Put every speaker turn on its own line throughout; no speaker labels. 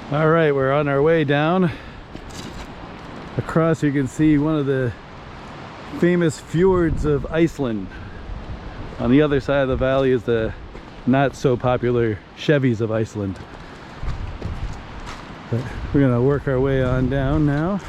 All right, we're on our way down. Across you can see one of the famous fjords of Iceland. On the other side of the valley is the not so popular Chevys of Iceland. But we're gonna work our way on down now.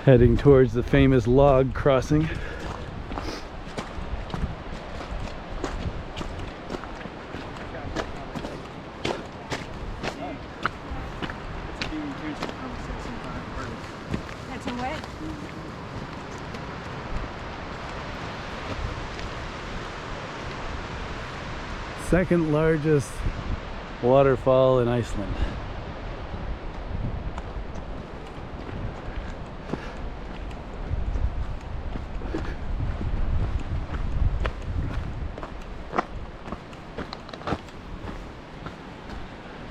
Heading towards the famous log crossing.
That's a what?
Second largest waterfall in Iceland.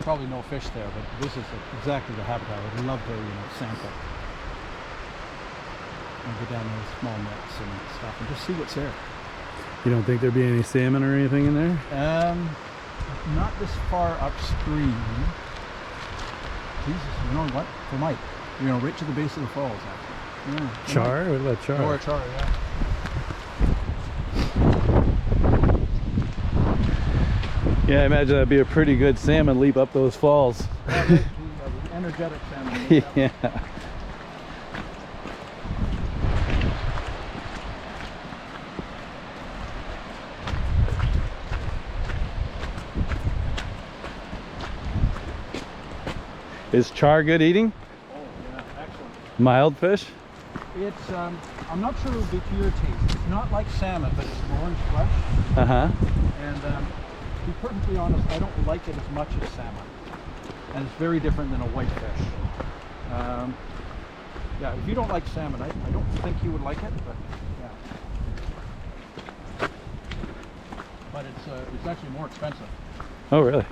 Probably no fish there, but this is exactly the habitat. I'd love to, sample and go down those small nets and stuff and just see what's there.
You don't think there'd be any salmon or anything in there?
Not this far upstream. Jesus, you know what? There might. Right to the base of the falls, actually. Yeah.
Char? What about char?
Or char, yeah.
Yeah, I imagine that'd be a pretty good salmon leap up those falls.
Energetic salmon.
Yeah. Is char good eating?
Oh, yeah, excellent.
Mild fish?
It's, I'm not sure it would be to your taste. It's not like salmon, but it's orange flesh.
Uh-huh.
And to be perfectly honest, I don't like it as much as salmon. And it's very different than a white fish. Yeah, if you don't like salmon, I don't think you would like it, but yeah. But it's actually more expensive.
Oh, really?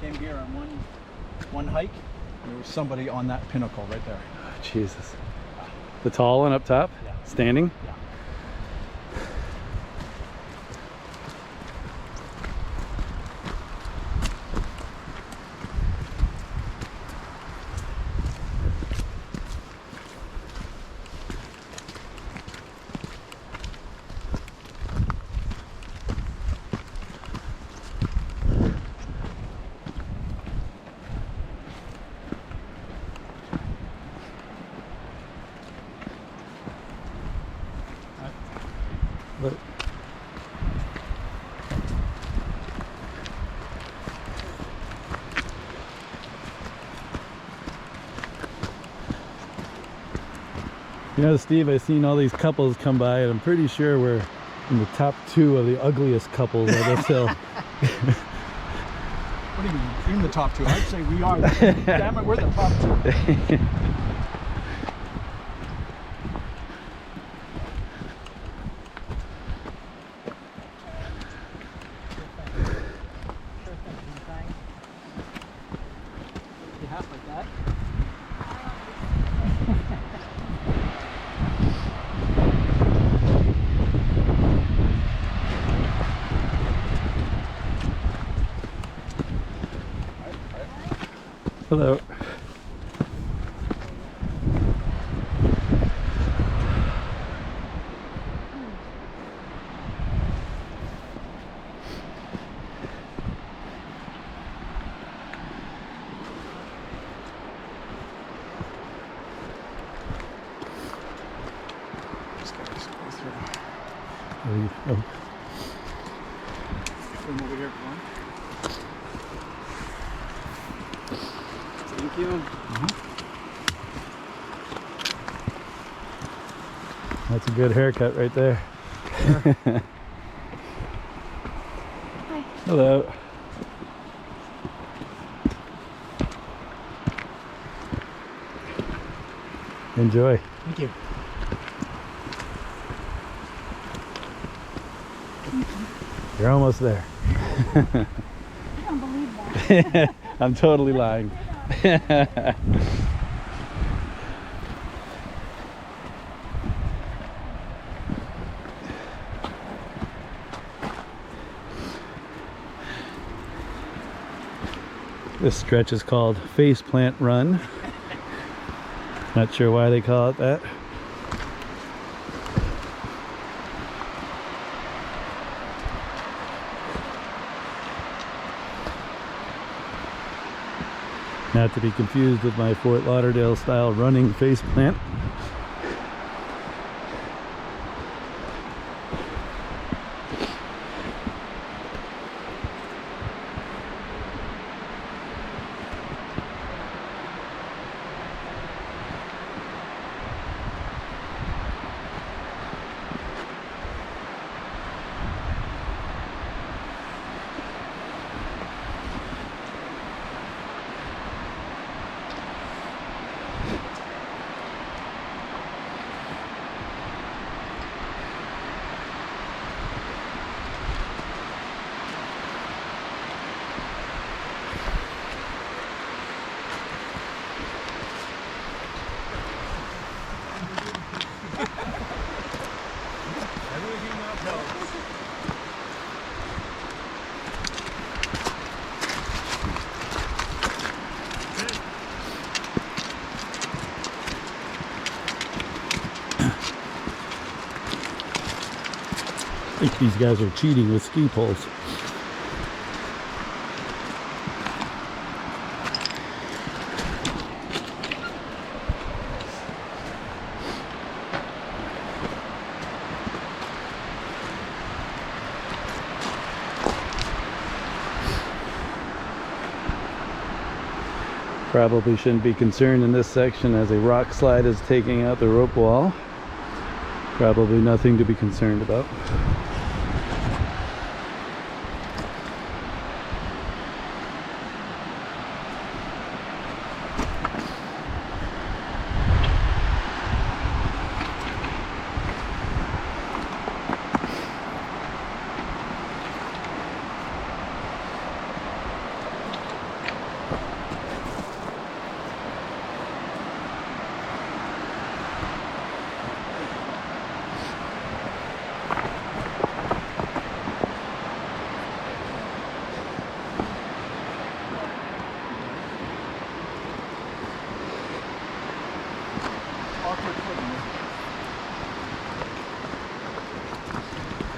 Came here on one hike. There was somebody on that pinnacle right there.
Oh, Jesus. The tall one up top?
Yeah.
Standing?
Yeah.
But Steve, I've seen all these couples come by, and I'm pretty sure we're in the top 2 of the ugliest couples on this hill.
What do you mean? In the top 2? I'd say we are. Damn it, we're the top 2. Half like that.
Hello. Oh.
Come over here, come on.
Thank you.
That's a good haircut right there.
Hi.
Hello. Enjoy.
Thank you.
You're almost there.
I don't believe that.
I'm totally lying. This stretch is called Faceplant Run. Not sure why they call it that. Not to be confused with my Fort Lauderdale style running faceplant. I think these guys are cheating with ski poles. Probably shouldn't be concerned in this section as a rock slide is taking out the rope wall. Probably nothing to be concerned about.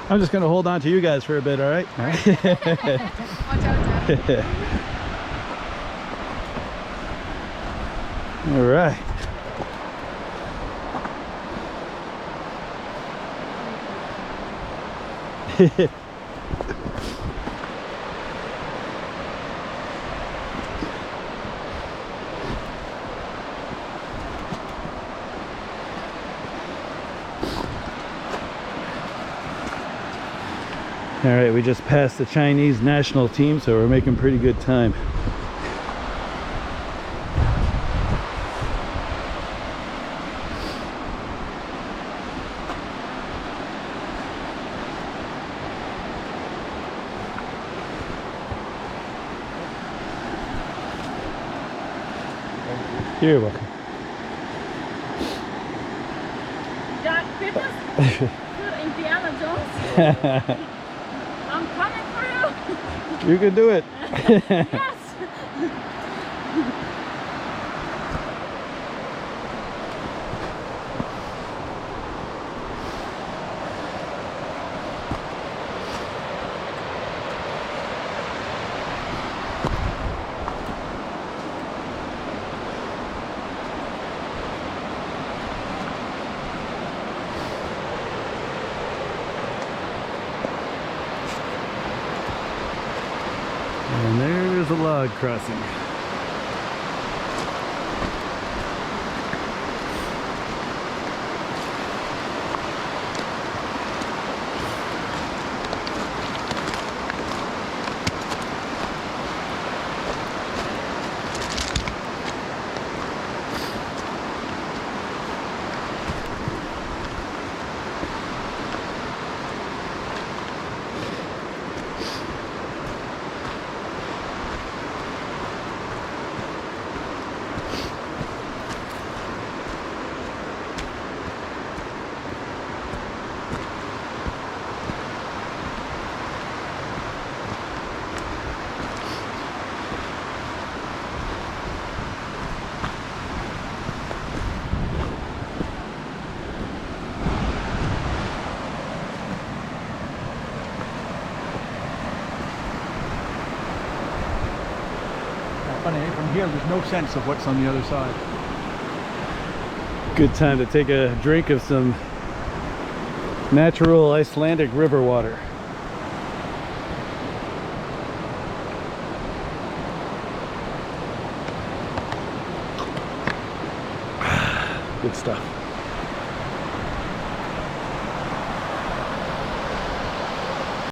I'm just going to hold on to you guys for a bit, all right? All right.
Watch out, Jeff.
All right. All right, we just passed the Chinese national team, so we're making pretty good time. You're welcome.
Jack, fitness? Indiana Jones? I'm coming for you.
You can do it.
Yes.
And there's a log crossing.
funny, eh? From here, there's no sense of what's on the other side.
Good time to take a drink of some natural Icelandic river water. Good stuff.